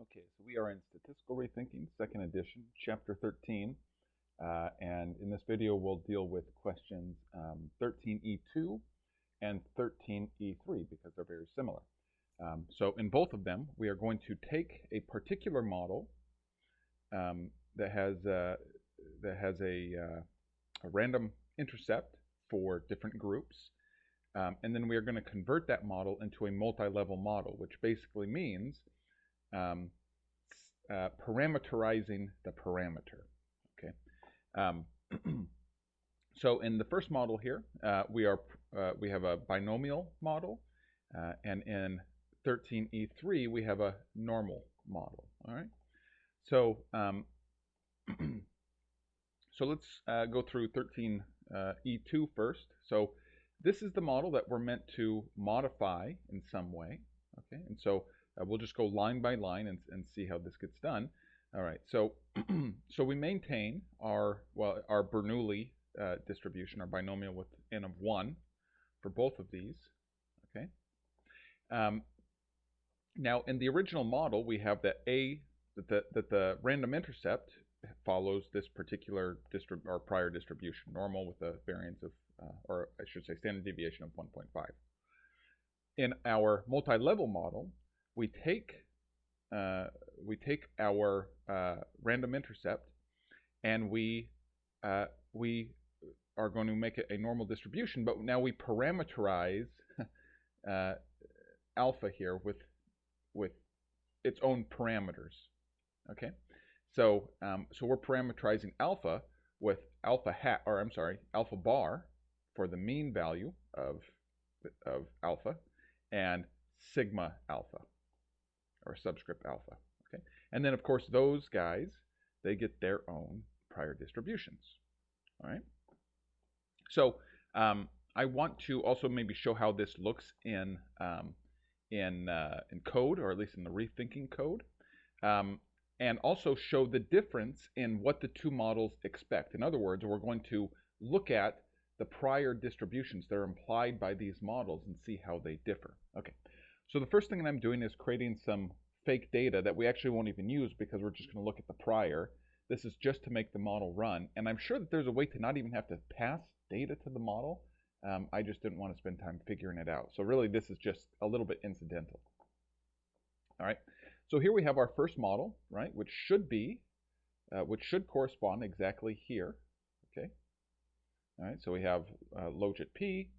Okay, so we are in Statistical Rethinking, second edition, chapter 13. And in this video, we'll deal with questions 13E2 and 13E3 because they're very similar. So in both of them, we are going to take a particular model that has a random intercept for different groups. And then we are going to convert that model into a multi-level model, which basically means parameterizing the parameter. Okay. So in the first model here, we have a binomial model, and in 13E3 we have a normal model. All right. So so let's go through 13E2 first. So this is the model that we're meant to modify in some way. Okay, and so we'll just go line by line and see how this gets done. All right, so so we maintain our Bernoulli distribution, our binomial with n of 1 for both of these. Okay. Now in the original model, we have that the random intercept follows this particular prior distribution, normal with a variance of, or I should say, standard deviation of 1.5. In our multi-level model, we take our random intercept, and we are going to make it a normal distribution, but now we parameterize alpha here with its own parameters. Okay, so we're parameterizing alpha with alpha bar for the mean value of alpha, and sigma alpha, or subscript alpha. Okay, and then of course those guys, they get their own prior distributions. All right. So I want to also maybe show how this looks in code, or at least in the rethinking code, and also show the difference in what the two models expect. In other words, we're going to look at the prior distributions that are implied by these models and see how they differ. Okay, so the first thing that I'm doing is creating some fake data that we actually won't even use because we're just going to look at the prior. This is just to make the model run, and I'm sure that there's a way to not even have to pass data to the model. I just didn't want to spend time figuring it out. So really this is just a little bit incidental. All right, so here we have our first model, right, which should correspond exactly here. Okay. All right, so we have logit p,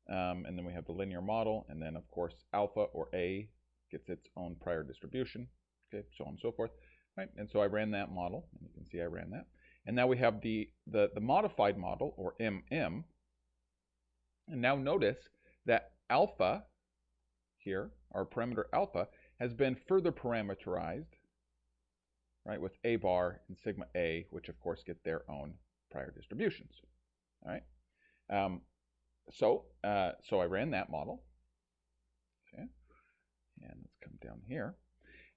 and then we have the linear model, and then of course alpha, or A, gets its own prior distribution. Okay, so on and so forth. Right, and so I ran that model, and you can see I ran that. And now we have the modified model, or MM. And now notice that alpha here, our parameter alpha, has been further parameterized, right, with A bar and sigma A, which of course get their own prior distributions. All right. So I ran that model. Okay. And let's come down here.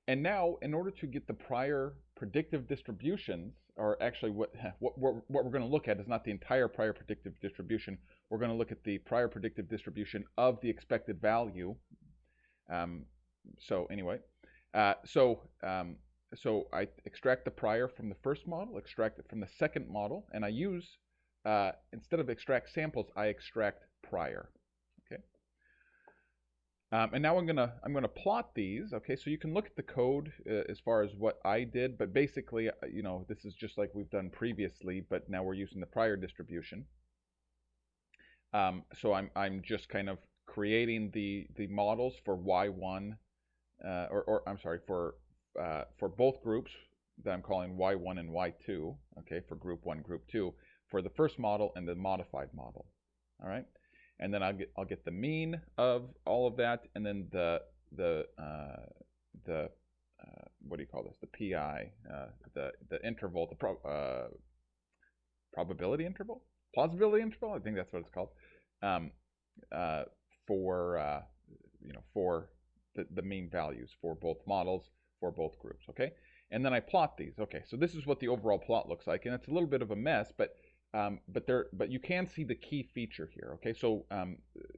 And now, in order to get the prior predictive distributions, or actually what we're going to look at is not the entire prior predictive distribution. We're going to look at the prior predictive distribution of the expected value. So anyway, so I extract the prior from the first model, extract it from the second model, and I use, instead of extract samples, I extract prior. Okay. And now I'm gonna plot these. Okay, so you can look at the code as far as what I did, but basically, you know, this is just like we've done previously, but now we're using the prior distribution. So I'm just kind of creating the models for Y1, or I'm sorry, for both groups that I'm calling Y1 and Y2. Okay, for group 1, group 2, for the first model and the modified model. All right. And then I'll get the mean of all of that, and then the what do you call this? The PI, the interval, the probability interval, plausibility interval. I think that's what it's called. For for the mean values for both models, for both groups. Okay, and then I plot these. Okay, so this is what the overall plot looks like, and it's a little bit of a mess, but you can see the key feature here. Okay, so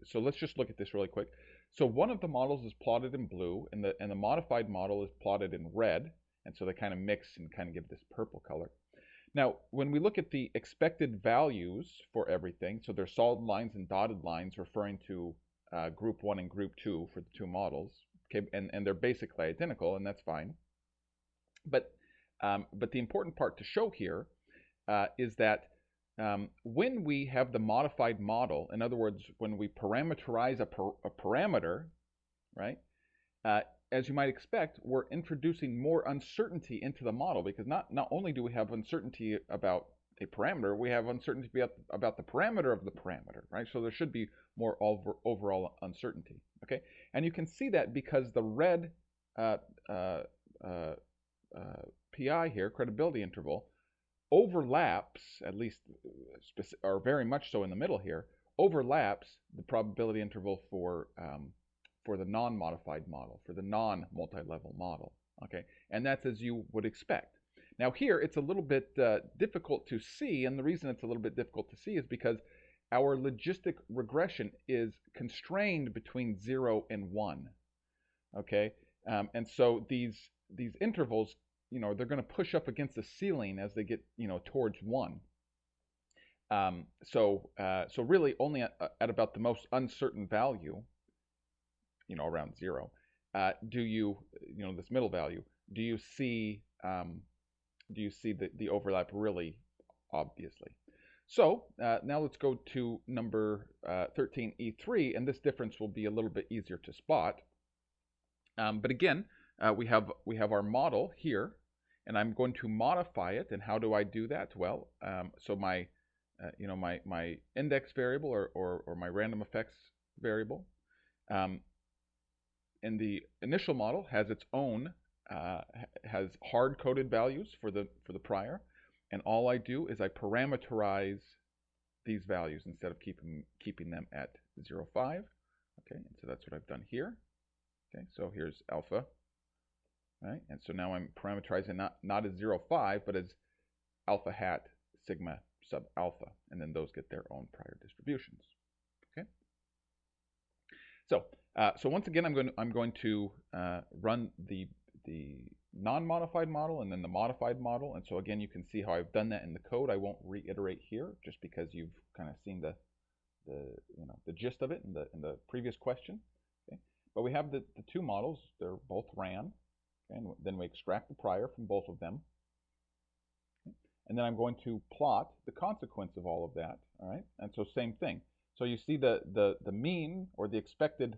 so let's just look at this really quick. So one of the models is plotted in blue, and the modified model is plotted in red, and so they kind of mix and kind of give this purple color. Now, when we look at the expected values for everything, so there's solid lines and dotted lines referring to group 1 and group 2 for the two models, okay, and they're basically identical, and that's fine. But the important part to show here is that when we have the modified model, in other words, when we parameterize a parameter, right, as you might expect, we're introducing more uncertainty into the model, because not only do we have uncertainty about a parameter, we have uncertainty about the parameter of the parameter, right? So there should be more overall uncertainty, okay? And you can see that because the red PI here, credibility interval, overlaps, at least, or very much so in the middle here, overlaps the probability interval for the non-modified model, for the non-multi-level model, okay? And that's as you would expect. Now here, it's a little bit difficult to see, and the reason it's a little bit difficult to see is because our logistic regression is constrained between 0 and 1, okay? And so these intervals, you know, they're going to push up against the ceiling as they get, you know, towards 1. So really only at about the most uncertain value, you know, around 0, do you know, this middle value, do you see the overlap really obviously? So now let's go to number 13E3, and this difference will be a little bit easier to spot. But again, we have our model here, and I'm going to modify it. And how do I do that? Well, so my you know, my index variable or my random effects variable in the initial model has its own has hard-coded values for the prior, and all I do is I parameterize these values instead of keeping them at 0, 5. Okay, and so that's what I've done here. Okay, so here's alpha, right? And so now I'm parameterizing not as 0, 5, but as alpha hat sigma sub alpha, and then those get their own prior distributions. Okay. So once again, I'm going to run the non-modified model and then the modified model, and so again you can see how I've done that in the code. I won't reiterate here just because you've kind of seen the you know, the gist of it in the previous question. Okay. But we have the two models; they're both ran, okay, and then we extract the prior from both of them, okay. And then I'm going to plot the consequence of all of that. All right, and so same thing. So you see the mean, or the expected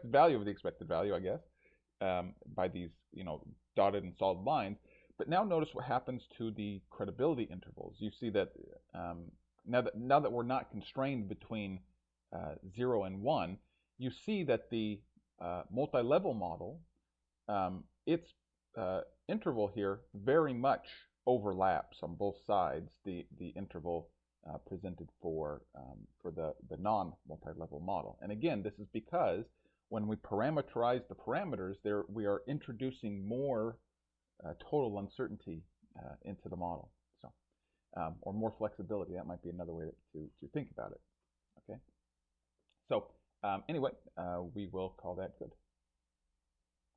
value of the expected value, I guess, by these, you know, dotted and solid lines. But now notice what happens to the credibility intervals. You see that now that we're not constrained between 0 and 1, you see that the multi-level model, its interval here very much overlaps on both sides the interval presented for the non-multi-level model. And again, this is because when we parameterize the parameters, we are introducing more total uncertainty into the model, so or more flexibility. That might be another way to think about it. Okay. So anyway, we will call that good.